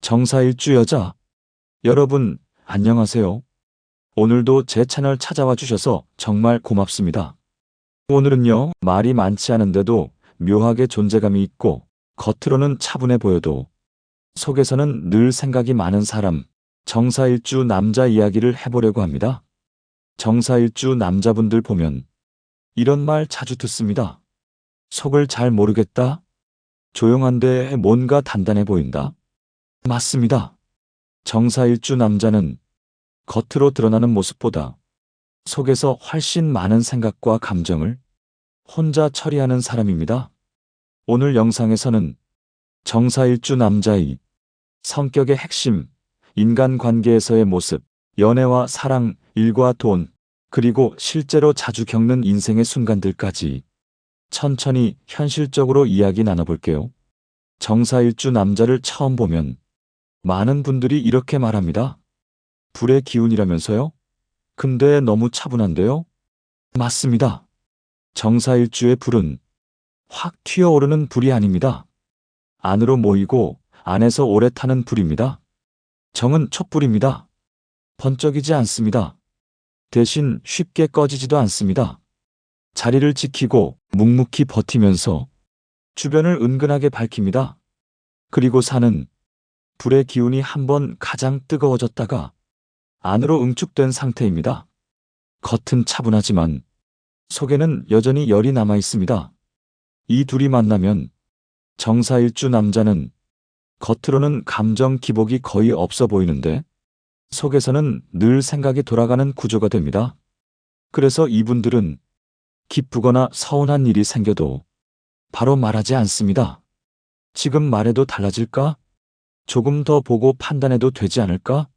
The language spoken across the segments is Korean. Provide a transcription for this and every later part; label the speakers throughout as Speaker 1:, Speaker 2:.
Speaker 1: 정사일주 여자. 여러분, 안녕하세요. 오늘도 제 채널 찾아와 주셔서 정말 고맙습니다. 오늘은요, 말이 많지 않은데도 묘하게 존재감이 있고, 겉으로는 차분해 보여도, 속에서는 늘 생각이 많은 사람, 정사일주 남자 이야기를 해보려고 합니다. 정사일주 남자분들 보면, 이런 말 자주 듣습니다. 속을 잘 모르겠다. 조용한데 뭔가 단단해 보인다. 맞습니다. 정사일주 남자는 겉으로 드러나는 모습보다 속에서 훨씬 많은 생각과 감정을 혼자 처리하는 사람입니다. 오늘 영상에서는 정사일주 남자의 성격의 핵심, 인간관계에서의 모습, 연애와 사랑, 일과 돈, 그리고 실제로 자주 겪는 인생의 순간들까지 천천히 현실적으로 이야기 나눠볼게요. 정사일주 남자를 처음 보면 많은 분들이 이렇게 말합니다. 불의 기운이라면서요? 근데 너무 차분한데요? 맞습니다. 정사일주의 불은 확 튀어오르는 불이 아닙니다. 안으로 모이고 안에서 오래 타는 불입니다. 정은 촛불입니다. 번쩍이지 않습니다. 대신 쉽게 꺼지지도 않습니다. 자리를 지키고 묵묵히 버티면서 주변을 은근하게 밝힙니다. 그리고 사는 불의 기운이 한번 가장 뜨거워졌다가 안으로 응축된 상태입니다. 겉은 차분하지만 속에는 여전히 열이 남아 있습니다. 이 둘이 만나면 정사일주 남자는 겉으로는 감정 기복이 거의 없어 보이는데 속에서는 늘 생각이 돌아가는 구조가 됩니다. 그래서 이분들은 기쁘거나 서운한 일이 생겨도 바로 말하지 않습니다. 지금 말해도 달라질까? 조금 더 보고 판단해도 되지 않을까?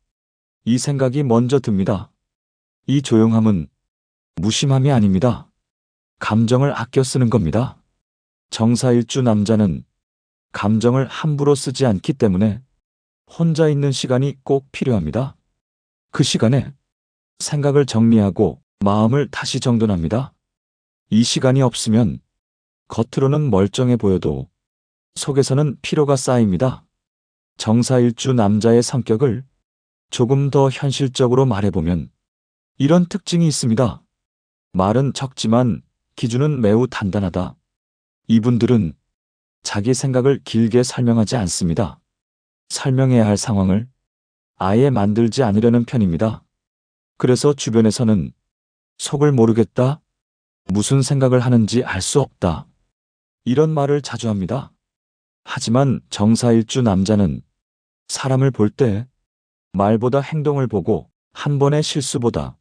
Speaker 1: 이 생각이 먼저 듭니다. 이 조용함은 무심함이 아닙니다. 감정을 아껴 쓰는 겁니다. 정사일주 남자는 감정을 함부로 쓰지 않기 때문에 혼자 있는 시간이 꼭 필요합니다. 그 시간에 생각을 정리하고 마음을 다시 정돈합니다. 이 시간이 없으면 겉으로는 멀쩡해 보여도 속에서는 피로가 쌓입니다. 정사일주 남자의 성격을 조금 더 현실적으로 말해보면 이런 특징이 있습니다. 말은 적지만 기준은 매우 단단하다. 이분들은 자기 생각을 길게 설명하지 않습니다. 설명해야 할 상황을 아예 만들지 않으려는 편입니다. 그래서 주변에서는 속을 모르겠다, 무슨 생각을 하는지 알 수 없다, 이런 말을 자주 합니다. 하지만 정사일주 남자는 사람을 볼 때 말보다 행동을 보고 한 번의 실수보다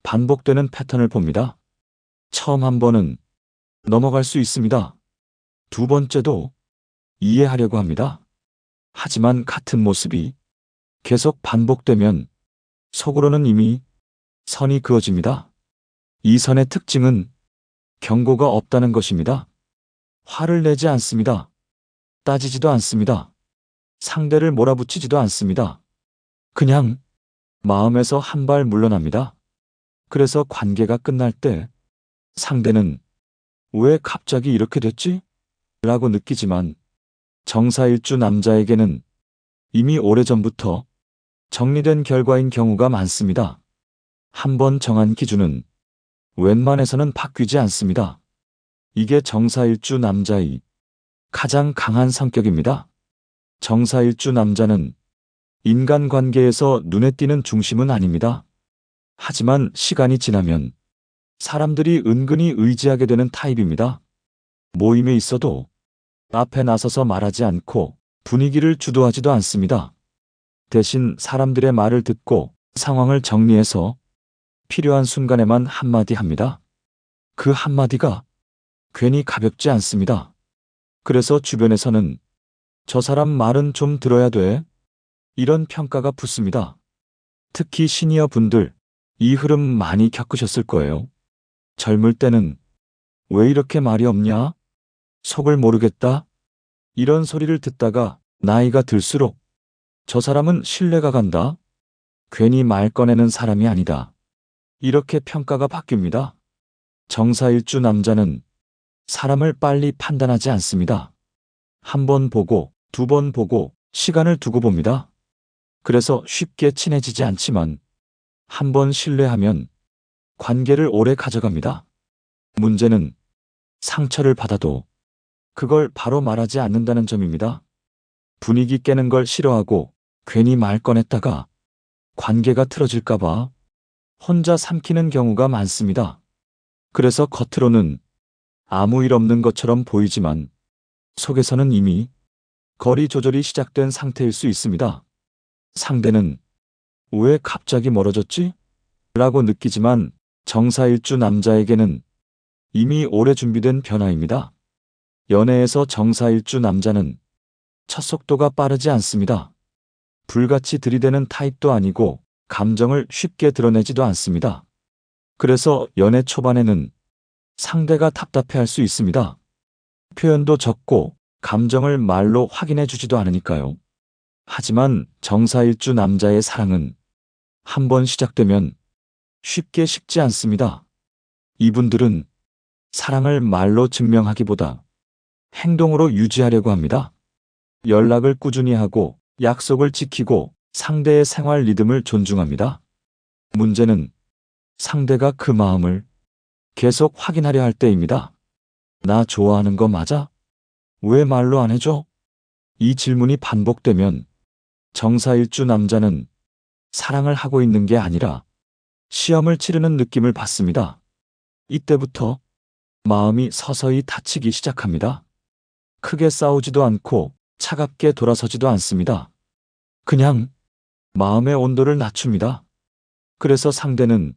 Speaker 1: 반복되는 패턴을 봅니다. 처음 한 번은 넘어갈 수 있습니다. 두 번째도 이해하려고 합니다. 하지만 같은 모습이 계속 반복되면 속으로는 이미 선이 그어집니다. 이 선의 특징은 경고가 없다는 것입니다. 화를 내지 않습니다. 따지지도 않습니다. 상대를 몰아붙이지도 않습니다. 그냥 마음에서 한 발 물러납니다. 그래서 관계가 끝날 때 상대는 왜 갑자기 이렇게 됐지? 라고 느끼지만 정사일주 남자에게는 이미 오래전부터 정리된 결과인 경우가 많습니다. 한번 정한 기준은 웬만해서는 바뀌지 않습니다. 이게 정사일주 남자의 가장 강한 성격입니다. 정사일주 남자는 인간관계에서 눈에 띄는 중심은 아닙니다. 하지만 시간이 지나면 사람들이 은근히 의지하게 되는 타입입니다. 모임에 있어도 앞에 나서서 말하지 않고 분위기를 주도하지도 않습니다. 대신 사람들의 말을 듣고 상황을 정리해서 필요한 순간에만 한마디 합니다. 그 한마디가 괜히 가볍지 않습니다. 그래서 주변에서는 저 사람 말은 좀 들어야 돼, 이런 평가가 붙습니다. 특히 시니어 분들 이 흐름 많이 겪으셨을 거예요. 젊을 때는 왜 이렇게 말이 없냐? 속을 모르겠다? 이런 소리를 듣다가 나이가 들수록 저 사람은 신뢰가 간다. 괜히 말 꺼내는 사람이 아니다. 이렇게 평가가 바뀝니다. 정사일주 남자는 사람을 빨리 판단하지 않습니다. 한 번 보고, 두 번 보고, 시간을 두고 봅니다. 그래서 쉽게 친해지지 않지만 한번 신뢰하면 관계를 오래 가져갑니다. 문제는 상처를 받아도 그걸 바로 말하지 않는다는 점입니다. 분위기 깨는 걸 싫어하고 괜히 말 꺼냈다가 관계가 틀어질까봐 혼자 삼키는 경우가 많습니다. 그래서 겉으로는 아무 일 없는 것처럼 보이지만 속에서는 이미 거리 조절이 시작된 상태일 수 있습니다. 상대는 왜 갑자기 멀어졌지? 라고 느끼지만 정사일주 남자에게는 이미 오래 준비된 변화입니다. 연애에서 정사일주 남자는 첫 속도가 빠르지 않습니다. 불같이 들이대는 타입도 아니고 감정을 쉽게 드러내지도 않습니다. 그래서 연애 초반에는 상대가 답답해할 수 있습니다. 표현도 적고 감정을 말로 확인해 주지도 않으니까요. 하지만 정사일주 남자의 사랑은 한번 시작되면 쉽게 식지 않습니다. 이분들은 사랑을 말로 증명하기보다 행동으로 유지하려고 합니다. 연락을 꾸준히 하고 약속을 지키고 상대의 생활 리듬을 존중합니다. 문제는 상대가 그 마음을 계속 확인하려 할 때입니다. 나 좋아하는 거 맞아? 왜 말로 안 해줘? 이 질문이 반복되면 정사일주 남자는 사랑을 하고 있는 게 아니라 시험을 치르는 느낌을 받습니다. 이때부터 마음이 서서히 다치기 시작합니다. 크게 싸우지도 않고 차갑게 돌아서지도 않습니다. 그냥 마음의 온도를 낮춥니다. 그래서 상대는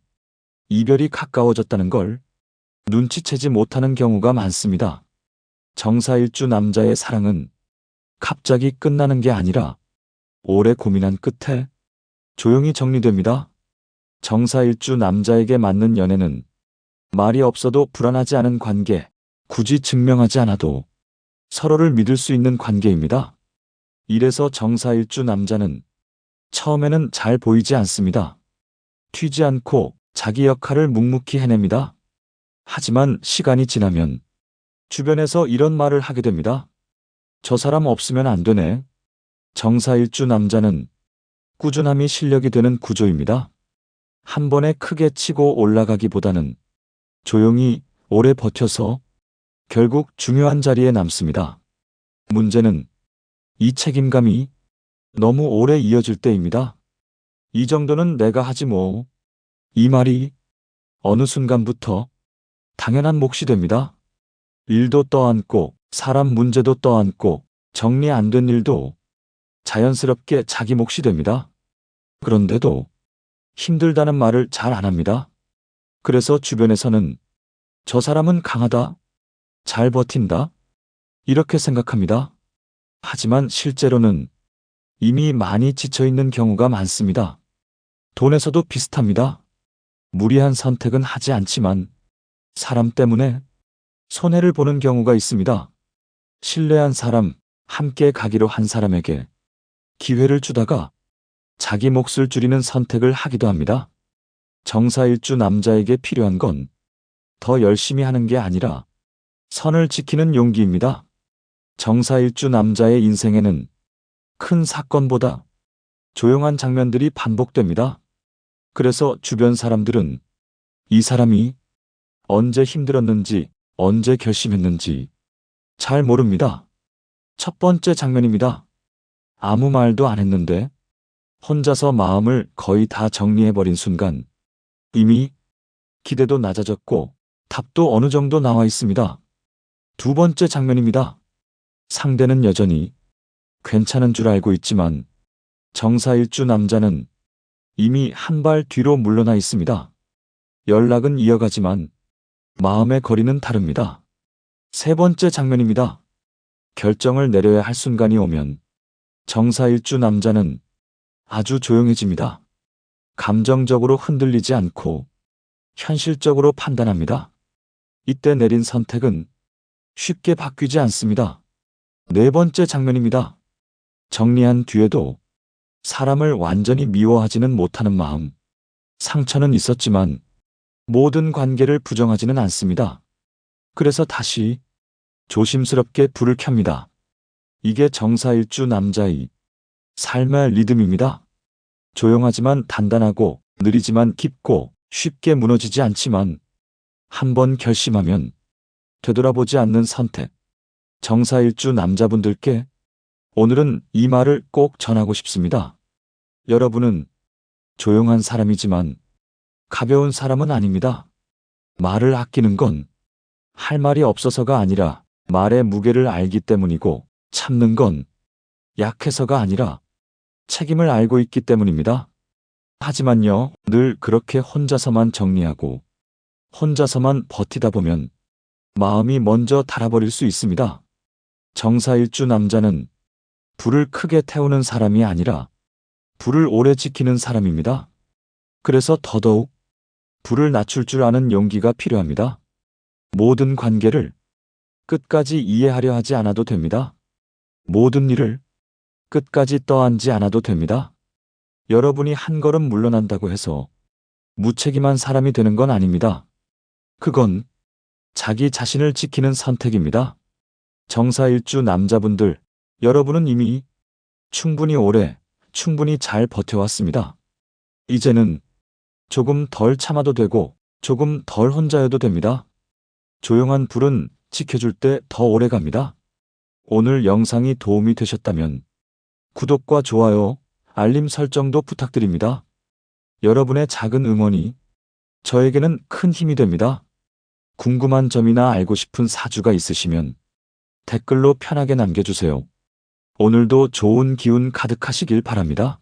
Speaker 1: 이별이 가까워졌다는 걸 눈치채지 못하는 경우가 많습니다. 정사일주 남자의 사랑은 갑자기 끝나는 게 아니라 오래 고민한 끝에 조용히 정리됩니다. 정사일주 남자에게 맞는 연애는 말이 없어도 불안하지 않은 관계, 굳이 증명하지 않아도 서로를 믿을 수 있는 관계입니다. 이래서 정사일주 남자는 처음에는 잘 보이지 않습니다. 튀지 않고 자기 역할을 묵묵히 해냅니다. 하지만 시간이 지나면 주변에서 이런 말을 하게 됩니다. 저 사람 없으면 안 되네. 정사일주 남자는 꾸준함이 실력이 되는 구조입니다. 한 번에 크게 치고 올라가기보다는 조용히 오래 버텨서 결국 중요한 자리에 남습니다. 문제는 이 책임감이 너무 오래 이어질 때입니다. 이 정도는 내가 하지 뭐. 이 말이 어느 순간부터 당연한 몫이 됩니다. 일도 떠안고 사람 문제도 떠안고 정리 안 된 일도 자연스럽게 자기 몫이 됩니다. 그런데도 힘들다는 말을 잘 안 합니다. 그래서 주변에서는 저 사람은 강하다, 잘 버틴다, 이렇게 생각합니다. 하지만 실제로는 이미 많이 지쳐있는 경우가 많습니다. 돈에서도 비슷합니다. 무리한 선택은 하지 않지만 사람 때문에 손해를 보는 경우가 있습니다. 신뢰한 사람, 함께 가기로 한 사람에게 기회를 주다가 자기 몫을 줄이는 선택을 하기도 합니다. 정사일주 남자에게 필요한 건 더 열심히 하는 게 아니라 선을 지키는 용기입니다. 정사일주 남자의 인생에는 큰 사건보다 조용한 장면들이 반복됩니다. 그래서 주변 사람들은 이 사람이 언제 힘들었는지, 언제 결심했는지 잘 모릅니다. 첫 번째 장면입니다. 아무 말도 안 했는데 혼자서 마음을 거의 다 정리해버린 순간 이미 기대도 낮아졌고 답도 어느 정도 나와 있습니다. 두 번째 장면입니다. 상대는 여전히 괜찮은 줄 알고 있지만 정사일주 남자는 이미 한 발 뒤로 물러나 있습니다. 연락은 이어가지만 마음의 거리는 다릅니다. 세 번째 장면입니다. 결정을 내려야 할 순간이 오면 정사일주 남자는 아주 조용해집니다. 감정적으로 흔들리지 않고 현실적으로 판단합니다. 이때 내린 선택은 쉽게 바뀌지 않습니다. 네 번째 장면입니다. 정리한 뒤에도 사람을 완전히 미워하지는 못하는 마음. 상처는 있었지만 모든 관계를 부정하지는 않습니다. 그래서 다시 조심스럽게 불을 켭니다. 이게 정사일주 남자의 삶의 리듬입니다. 조용하지만 단단하고 느리지만 깊고 쉽게 무너지지 않지만 한번 결심하면 되돌아보지 않는 선택. 정사일주 남자분들께 오늘은 이 말을 꼭 전하고 싶습니다. 여러분은 조용한 사람이지만 가벼운 사람은 아닙니다. 말을 아끼는 건 할 말이 없어서가 아니라 말의 무게를 알기 때문이고, 참는 건 약해서가 아니라 책임을 알고 있기 때문입니다. 하지만요, 늘 그렇게 혼자서만 정리하고 혼자서만 버티다 보면 마음이 먼저 닳아버릴 수 있습니다. 정사일주 남자는 불을 크게 태우는 사람이 아니라 불을 오래 지키는 사람입니다. 그래서 더더욱 불을 낮출 줄 아는 용기가 필요합니다. 모든 관계를 끝까지 이해하려 하지 않아도 됩니다. 모든 일을 끝까지 떠안지 않아도 됩니다. 여러분이 한 걸음 물러난다고 해서 무책임한 사람이 되는 건 아닙니다. 그건 자기 자신을 지키는 선택입니다. 정사일주 남자분들, 여러분은 이미 충분히 오래, 충분히 잘 버텨왔습니다. 이제는 조금 덜 참아도 되고 조금 덜 혼자여도 됩니다. 조용한 불은 지켜줄 때 더 오래 갑니다. 오늘 영상이 도움이 되셨다면 구독과 좋아요, 알림 설정도 부탁드립니다. 여러분의 작은 응원이 저에게는 큰 힘이 됩니다. 궁금한 점이나 알고 싶은 사주가 있으시면 댓글로 편하게 남겨주세요. 오늘도 좋은 기운 가득하시길 바랍니다.